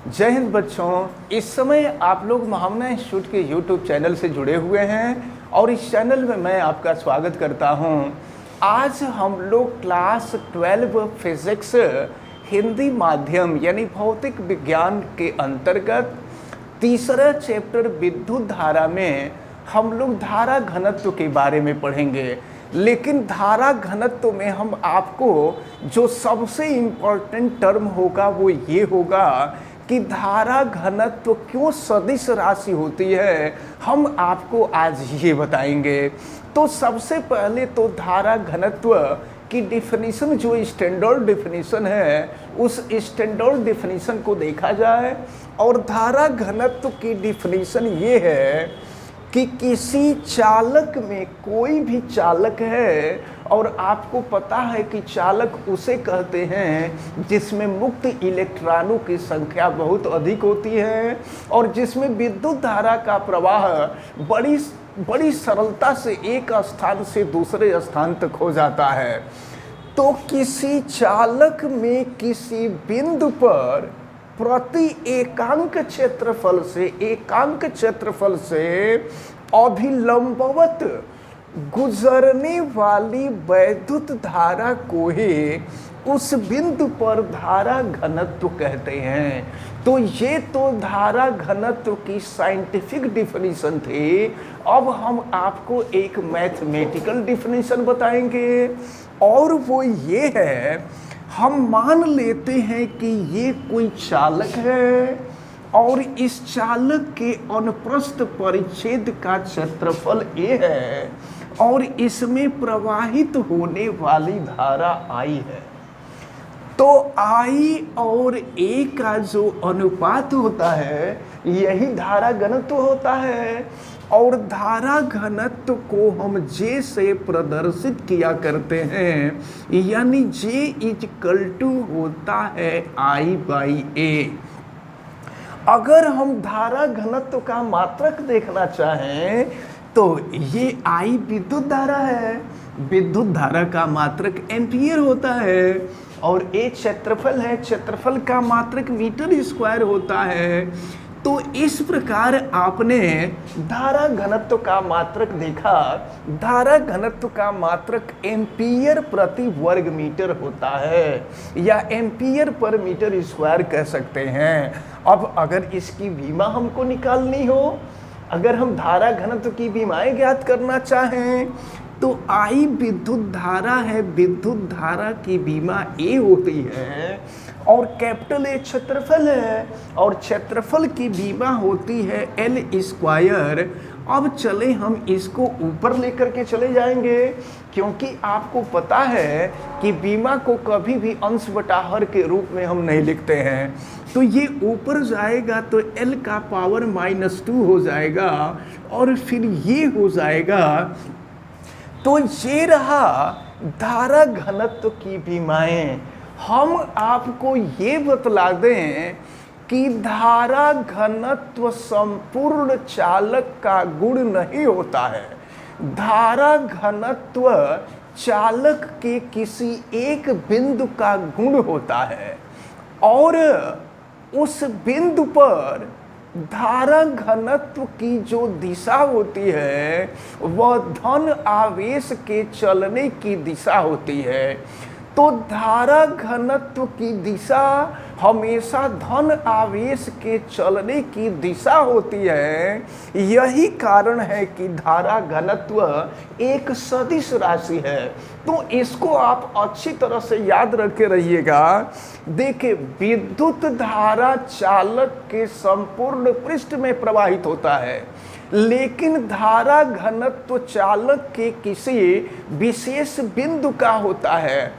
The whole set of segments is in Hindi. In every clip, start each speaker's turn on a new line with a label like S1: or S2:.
S1: जय हिंद बच्चों। इस समय आप लोग महामना इंस्टीट्यूट के यूट्यूब चैनल से जुड़े हुए हैं और इस चैनल में मैं आपका स्वागत करता हूं। आज हम लोग क्लास 12 फिजिक्स हिंदी माध्यम यानी भौतिक विज्ञान के अंतर्गत तीसरा चैप्टर विद्युत धारा में हम लोग धारा घनत्व के बारे में पढ़ेंगे। लेकिन धारा घनत्व में हम आपको जो सबसे इम्पोर्टेंट टर्म होगा वो ये होगा कि धारा घनत्व क्यों सदिश राशि होती है, हम आपको आज ये बताएंगे। तो सबसे पहले तो धारा घनत्व की डिफिनीशन जो स्टैंडर्ड डिफिनीशन है उस स्टैंडर्ड डिफिनीशन को देखा जाए। और धारा घनत्व की डिफिनीशन ये है कि किसी चालक में कोई भी चालक है, और आपको पता है कि चालक उसे कहते हैं जिसमें मुक्त इलेक्ट्रॉनों की संख्या बहुत अधिक होती है और जिसमें विद्युत धारा का प्रवाह बड़ी सरलता से एक स्थान से दूसरे स्थान तक हो जाता है। तो किसी चालक में किसी बिंदु पर प्रति एकांक क्षेत्रफल से अभिलंबवत गुजरने वाली वैद्युत धारा को ही उस बिंदु पर धारा घनत्व कहते हैं। तो ये तो धारा घनत्व की साइंटिफिक डिफिनीशन थी। अब हम आपको एक मैथमेटिकल डिफिनीशन बताएंगे और वो ये है, हम मान लेते हैं कि ये कोई चालक है और इस चालक के अनुप्रस्थ परिच्छेद का क्षेत्रफल ए है और इसमें प्रवाहित होने वाली धारा I है। तो I और A का जो अनुपात होता है यही धारा घनत्व होता है। और धारा घनत्व को हम J से प्रदर्शित किया करते हैं, यानी J होता है I/A। अगर हम धारा घनत्व का मात्रक देखना चाहें तो ये I विद्युत धारा है। विद्युत धारा का मात्रक एम्पियर होता है और A क्षेत्रफल है, क्षेत्रफल का मात्रक मीटर स्क्वायर होता है। तो इस प्रकार आपने धारा घनत्व का मात्रक देखा। धारा घनत्व का मात्रक एम्पियर प्रति वर्ग मीटर होता है या एम्पियर पर मीटर स्क्वायर कह सकते हैं। अब अगर इसकी विमा हमको निकालनी हो, अगर हम धारा घनत्व की विमाएं ज्ञात करना चाहें तो I विद्युत धारा है, विद्युत धारा की विमा A होती है और कैपिटल A क्षेत्रफल है और क्षेत्रफल की विमा होती है L²। अब चले हम इसको ऊपर लेकर के चले जाएंगे, क्योंकि आपको पता है कि विमा को कभी भी अंश बटा हर के रूप में हम नहीं लिखते हैं। तो ये ऊपर जाएगा तो L का पावर -2 हो जाएगा और फिर ये हो जाएगा। तो ये रहा धारा घनत्व की विमाएं। हम आपको ये बतला दें कि धारा घनत्व संपूर्ण चालक का गुण नहीं होता है। धारा घनत्व चालक के किसी एक बिंदु का गुण होता है और उस बिंदु पर धारा घनत्व की जो दिशा होती है वह धन आवेश के चलने की दिशा होती है। तो धारा घनत्व की दिशा हमेशा धन आवेश के चलने की दिशा होती है। यही कारण है कि धारा घनत्व एक सदिश राशि है। तो इसको आप अच्छी तरह से याद रखे रहिएगा। देखिए, विद्युत धारा चालक के संपूर्ण पृष्ठ में प्रवाहित होता है, लेकिन धारा घनत्व चालक के किसी विशेष बिंदु का होता है।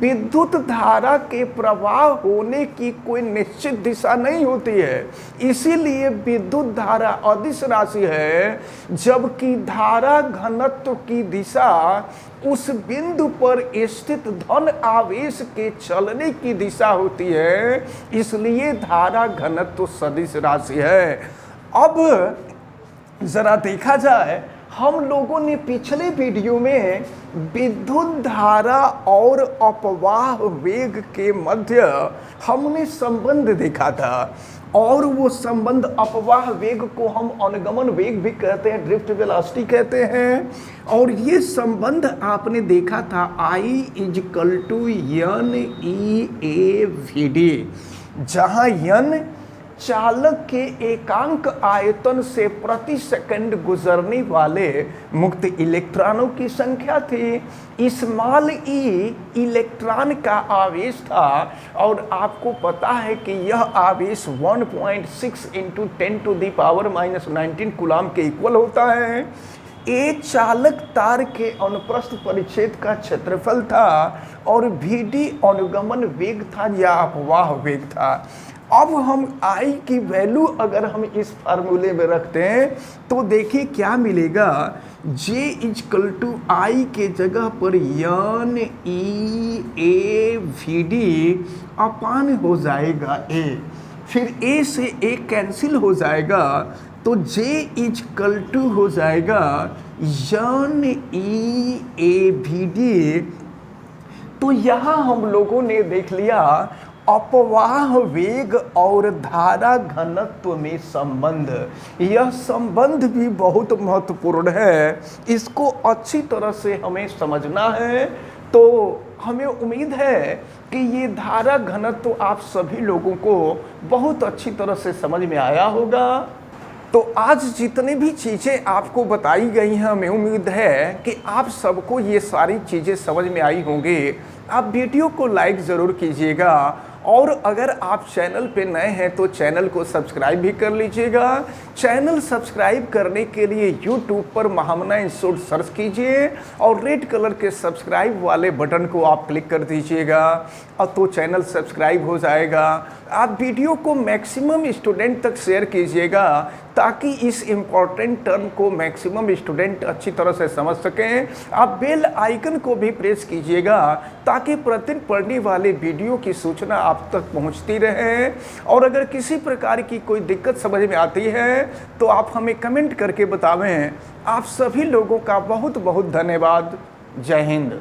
S1: विद्युत धारा के प्रवाह होने की कोई निश्चित दिशा नहीं होती है, इसीलिए विद्युत धारा अदिश राशि है, जबकि धारा घनत्व की दिशा उस बिंदु पर स्थित धन आवेश के चलने की दिशा होती है, इसलिए धारा घनत्व सदिश राशि है। अब जरा देखा जाए, हम लोगों ने पिछले वीडियो में विद्युत धारा और अपवाह वेग के मध्य हमने संबंध देखा था, और वो संबंध अपवाह वेग को हम अनुगमन वेग भी कहते हैं, ड्रिफ्ट वेलोसिटी कहते हैं। और ये संबंध आपने देखा था I = NE/A/V/d, जहाँ n चालक के एकांक आयतन से प्रति सेकंड गुजरने वाले मुक्त इलेक्ट्रॉनों की संख्या थी। स्मॉल e इलेक्ट्रॉन का आवेश था, और आपको पता है कि यह आवेश 1.6 × 10⁻⁻19 कूलम के इक्वल होता है। ए चालक तार के अनुप्रस्थ परिच्छेद का क्षेत्रफल था, और Vd अनुगमन वेग था या अपवाह वेग था। अब हम I की वैल्यू अगर हम इस फार्मूले में रखते हैं तो देखिए क्या मिलेगा। J = I के जगह पर NE/A/V/d अपान हो जाएगा A, फिर A से A कैंसिल हो जाएगा, तो J = हो जाएगा NE/A/V/d। तो यहाँ हम लोगों ने देख लिया अपवाह वेग और धारा घनत्व में संबंध। यह संबंध भी बहुत महत्वपूर्ण है, इसको अच्छी तरह से हमें समझना है। तो हमें उम्मीद है कि ये धारा घनत्व आप सभी लोगों को बहुत अच्छी तरह से समझ में आया होगा। तो आज जितने भी चीज़ें आपको बताई गई हैं, हमें उम्मीद है कि आप सबको ये सारी चीज़ें समझ में आई होंगी। आप वीडियो को लाइक ज़रूर कीजिएगा, और अगर आप चैनल पे नए हैं तो चैनल को सब्सक्राइब भी कर लीजिएगा। चैनल सब्सक्राइब करने के लिए यूट्यूब पर महामना इंस्टीट्यूट सर्च कीजिए, और रेड कलर के सब्सक्राइब वाले बटन को आप क्लिक कर दीजिएगा, और तो चैनल सब्सक्राइब हो जाएगा। आप वीडियो को मैक्सिमम स्टूडेंट तक शेयर कीजिएगा, ताकि इस इम्पॉर्टेंट टर्म को मैक्सिमम स्टूडेंट अच्छी तरह से समझ सकें। आप बेल आइकन को भी प्रेस कीजिएगा, ताकि प्रतिदिन पढ़ने वाले वीडियो की सूचना आप तक पहुंचती रहे। और अगर किसी प्रकार की कोई दिक्कत समझ में आती है तो आप हमें कमेंट करके बतावें। आप सभी लोगों का बहुत बहुत धन्यवाद। जय हिंद।